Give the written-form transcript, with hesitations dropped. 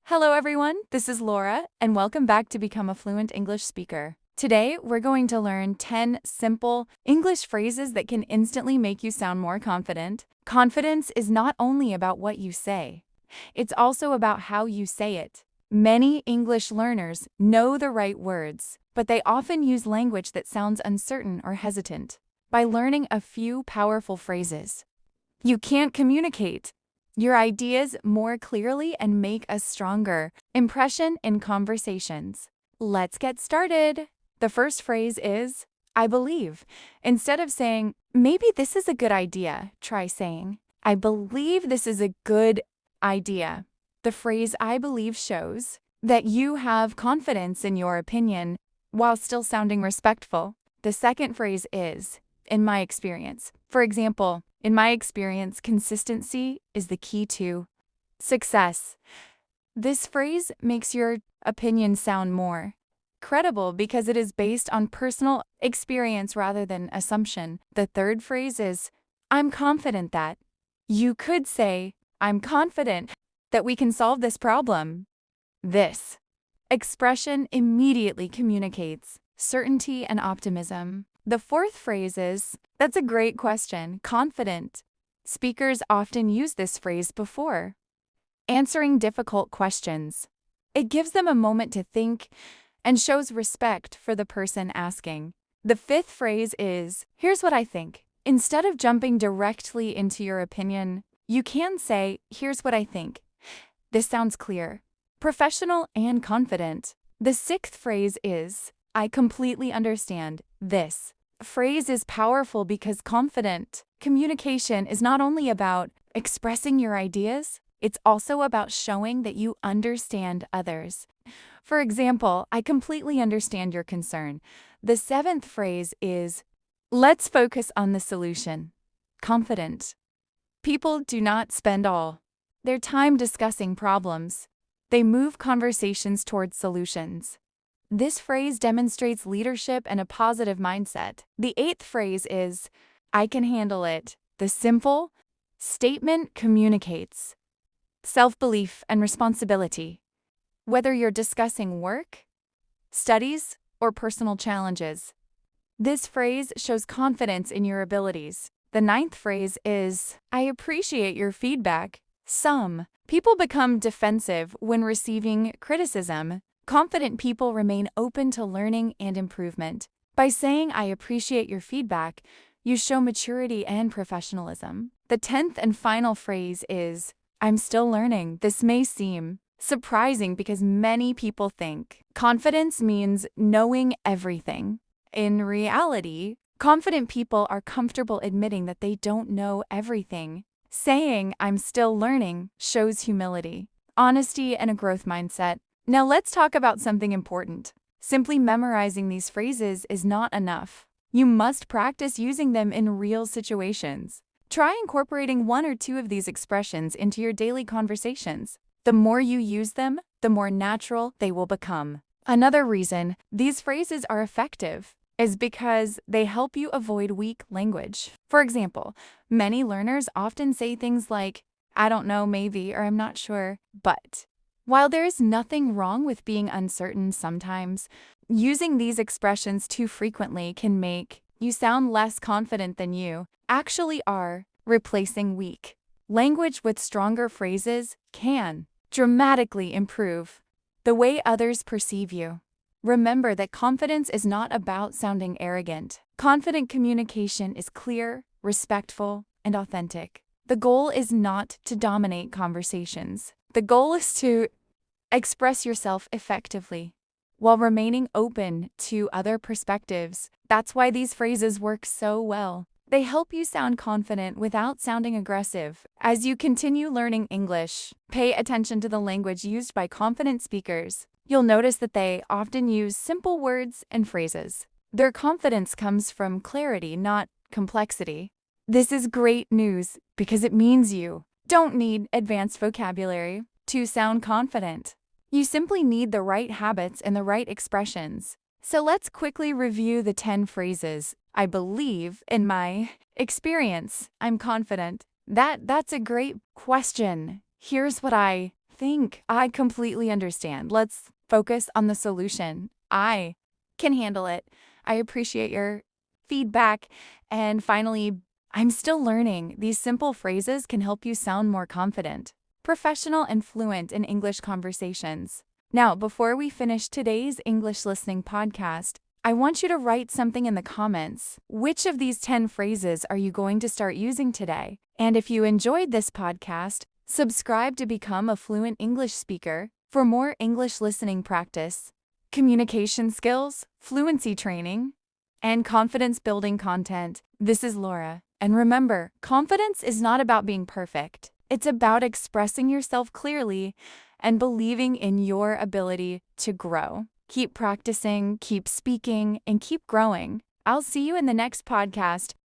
Hello everyone, this is Laura, and welcome back to Become a Fluent English Speaker. Today, we're going to learn 10 simple English phrases that can instantly make you sound more confident. Confidence is not only about what you say, it's also about how you say it. Many English learners know the right words, but they often use language that sounds uncertain or hesitant. By learning a few powerful phrases, you can't communicate your ideas more clearly and make a stronger impression in conversations. Let's get started. The first phrase is, I believe. Instead of saying, maybe this is a good idea, try saying, I believe this is a good idea. The phrase I believe shows that you have confidence in your opinion while still sounding respectful. The second phrase is, in my experience. For example, in my experience, consistency is the key to success. This phrase makes your opinion sound more credible because it is based on personal experience rather than assumption. The third phrase is, I'm confident that. You could say, I'm confident that we can solve this problem. This expression immediately communicates certainty and optimism. The fourth phrase is, that's a great question, confident. Speakers often use this phrase before answering difficult questions. It gives them a moment to think and shows respect for the person asking. The fifth phrase is, here's what I think. Instead of jumping directly into your opinion, you can say, here's what I think. This sounds clear, professional, and confident. The sixth phrase is, I completely understand. This phrase is powerful because confident communication is not only about expressing your ideas, it's also about showing that you understand others. For example, I completely understand your concern. The seventh phrase is, let's focus on the solution. Confident people do not spend all their time discussing problems. They move conversations towards solutions. This phrase demonstrates leadership and a positive mindset. The eighth phrase is, I can handle it. The simple statement communicates self-belief and responsibility. Whether you're discussing work, studies, or personal challenges, this phrase shows confidence in your abilities. The ninth phrase is, I appreciate your feedback. Some people become defensive when receiving criticism. Confident people remain open to learning and improvement. By saying, I appreciate your feedback, you show maturity and professionalism. The 10th and final phrase is, I'm still learning. This may seem surprising because many people think confidence means knowing everything. In reality, confident people are comfortable admitting that they don't know everything. Saying, I'm still learning, shows humility, honesty, and a growth mindset. Now let's talk about something important. Simply memorizing these phrases is not enough. You must practice using them in real situations. Try incorporating one or two of these expressions into your daily conversations. The more you use them, the more natural they will become. Another reason these phrases are effective is because they help you avoid weak language. For example, many learners often say things like, I don't know, maybe, or I'm not sure, but. While there is nothing wrong with being uncertain sometimes, using these expressions too frequently can make you sound less confident than you actually are. Replacing weak language with stronger phrases can dramatically improve the way others perceive you. Remember that confidence is not about sounding arrogant. Confident communication is clear, respectful, and authentic. The goal is not to dominate conversations. The goal is to express yourself effectively while remaining open to other perspectives. That's why these phrases work so well. They help you sound confident without sounding aggressive. As you continue learning English, pay attention to the language used by confident speakers. You'll notice that they often use simple words and phrases. Their confidence comes from clarity, not complexity. This is great news because it means you don't need advanced vocabulary to sound confident. You simply need the right habits and the right expressions. So let's quickly review the 10 phrases. I believe, in my experience, I'm confident. That's a great question. Here's what I think. I completely understand. Let's focus on the solution. I can handle it. I appreciate your feedback. And finally, I'm still learning. These simple phrases can help you sound more confident, professional, and fluent in English conversations. Now, before we finish today's English listening podcast, I want you to write something in the comments. Which of these 10 phrases are you going to start using today? And if you enjoyed this podcast, subscribe to become a fluent English speaker for more English listening practice, communication skills, fluency training, and confidence building content. This is Laura. And remember, confidence is not about being perfect. It's about expressing yourself clearly and believing in your ability to grow. Keep practicing, keep speaking, and keep growing. I'll see you in the next podcast.